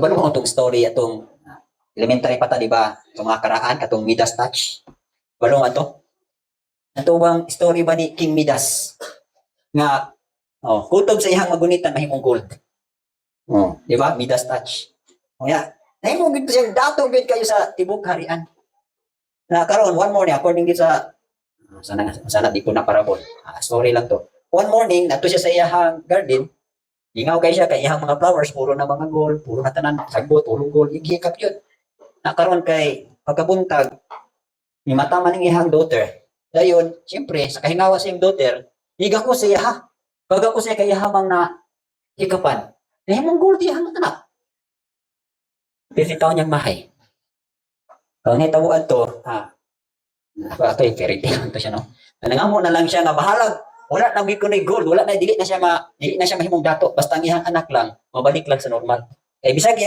Kabalo mo itong story atong elementary pa ta, di ba? Itong mga karaan, atong Midas touch. Kabalo mo ito? Ito bang story ba ni King Midas? Nga, kutob sa ihang magunitan, mahimong gold. Di ba? Midas touch. O ya, nahimong gito siya, dato gid kayo sa tibok harian. Na karon one morning, according dito sa, sana di ko na parabol. Story lang to. One morning, nato siya sa iyang garden, ingaw kay siya, kay iyang mga flowers, puro na mga gold, puro na tanan, sagbot, puro gold, igikap yun. Nakaroon kay pagkabuntag, ni mata man ng ihang daughter. Dayon, siyempre, sa kahingawa sa iyang daughter, higa ko siya ha. Baga ko siya kay hamang na hikapan. Nahimong gold iyang anak. 50 taon niyang mahay. Ang nitabuan to, ito yung fairy tale to siya, no? Nangamo na lang siya nga bahalag. Wala nang ko ni gold, wala na dili na siya mahimong dato, basta ang ihang anak lang mabalik lang sa normal. Kay bisag